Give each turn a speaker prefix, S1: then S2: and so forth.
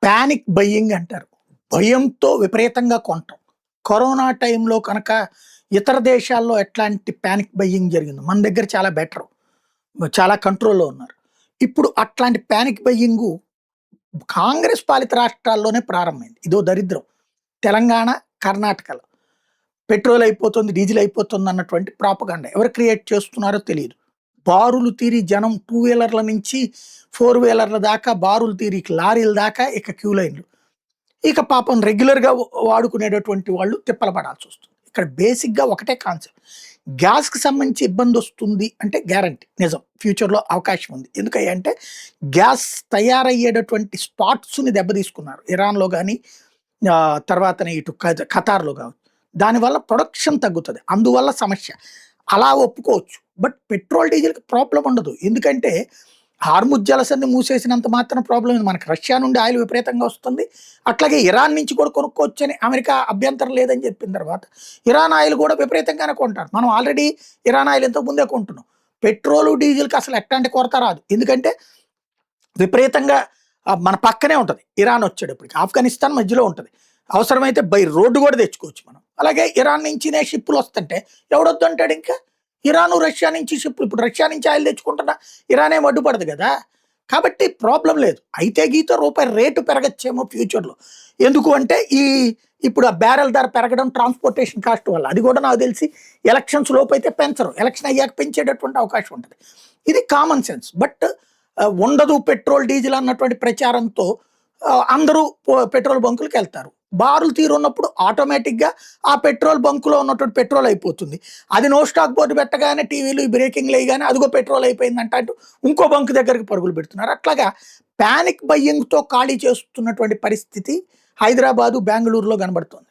S1: Panic buying అంటారు. భయంతో విపరీతంగా కొనటం. కరోనా టైంలో కనుక ఇతర దేశాల్లో ఎట్లాంటి పానిక్ బయ్యింగ్ జరిగిందో, మన దగ్గర చాలా బెటరు. చాలా కంట్రోల్‌లో ఉన్నారు. ఇప్పుడు అట్లాంటి పానిక్ బయ్యింగు కాంగ్రెస్ పాలిత రాష్ట్రాల్లోనే ప్రారంభమైంది. ఇదో దరిద్రం. తెలంగాణ, కర్ణాటకలో పెట్రోల్ అయిపోతుంది, డీజిల్ అయిపోతుంది అన్నటువంటి ప్రాపగాండా. ఎవరు క్రియేట్ చేస్తున్నారో తెలీదు. బారులు తీరి జనం 2 వీలర్ల నుంచి 4 వీలర్ల దాకా బారులు తీరి లారీల దాకా ఇక క్యూ లైన్‌లు. ఇక పాపం రెగ్యులర్‌గా వాడుకునేటటువంటి వాళ్ళు తిప్పలు పడాల్సొస్తుంది. ఇక్కడ బేసిక్‌గా ఒకటే కాన్సెప్ట్. గ్యాస్‌కి సంబంధించి ఇబ్బందొస్తుంది అంటే గ్యారంటీ. నిజం. ఫ్యూచర్‌లో అవకాశం ఉంది. ఎందుకంటే గ్యాస్ తయారయ్యేటటువంటి స్పాట్స్‌ని దెబ్బతీసుకున్నారు. ఇరాన్‌లో గాని తర్వాతనే ఇటు ఖతార్‌లో కావచ్చు. దానివల్ల ప్రొడక్షన్ తగ్గుతది. అందువల్ల సమస్య. అలా ఒప్పుకోవచ్చు. బట్ పెట్రోల్, డీజిల్‌కి ప్రాబ్లమ్ ఉండదు. ఎందుకంటే హార్ముజ్ జలసంధి మూసేసినంత మాత్రం ప్రాబ్లమ్ ఉంది. మనకు రష్యా నుండి ఆయిల్ విపరీతంగా వస్తుంది. అట్లాగే ఇరాన్ నుంచి కూడా కొనుక్కోవచ్చని అమెరికా అభ్యంతరం లేదని చెప్పిన తర్వాత ఇరాన్ ఆయిల్ కూడా విపరీతంగానే కొంటారు. మనం ఆల్రెడీ ఇరాన్ ఆయిల్ ఇంతకు ముందే కొంటున్నాం. పెట్రోలు, డీజిల్‌కి అసలు ఎట్లాంటి కొరత రాదు. ఎందుకంటే విపరీతంగా మన పక్కనే ఉంటది. ఇరాన్ వచ్చేటప్పటికి. ఆఫ్ఘనిస్తాన్ మధ్యలో ఉంటది. అవసరమైతే బై రోడ్డు కూడా తెచ్చుకోవచ్చు మనం. అలాగే ఇరాన్ నుంచినే షిప్పులు వస్తుంటే ఎవడొద్దు అంటాడు ఇంకా? ఇరాను, రష్యా నుంచి షిప్పులు. ఇప్పుడు రష్యా నుంచి ఆయిల్ తెచ్చుకుంటున్నా ఇరాన్ ఏం అడ్డుపడదు కదా! కాబట్టి ప్రాబ్లమ్ లేదు. అయితే గీత రూపాయి రేటు పెరగచ్చేమో ఫ్యూచర్‌లో. ఎందుకు అంటే ఇప్పుడు ఆ బ్యారెల్ ధర పెరగడం ట్రాన్స్‌పోర్టేషన్ కాస్ట్ వల్ల. అది కూడా నాకు తెలిసి ఎలక్షన్స్ లోపైతే పెంచరు. ఎలక్షన్ అయ్యాక పెంచేటటువంటి అవకాశం ఉంటది. ఇది కామన్ సెన్స్. బట్ ఉండదు పెట్రోల్, డీజిల్ అన్నటువంటి ప్రచారంతో అందరూ పెట్రోల్ బంకులకెళ్తారు. బారులు తీరున్నప్పుడు ఆటోమేటిక్‌గా ఆ పెట్రోల్ బంకులో ఉన్నటువంటి పెట్రోల్ అయిపోతుంది. అది నో స్టాక్ బోర్డ్ పెట్టగానే టీవీలు బ్రేకింగ్‌లు ఎయగానే అదిగో పెట్రోల్ అయిపోయిందంట అంటూ ఇంకో బంక్ దగ్గరికి పరుగులు పెడుతున్నారు. అట్లాగా పానిక్ బయ్యింగ్‌తో ఖాళీ చేస్తున్నటువంటి పరిస్థితి హైదరాబాదు, బెంగుళూరులో కనబడుతోంది.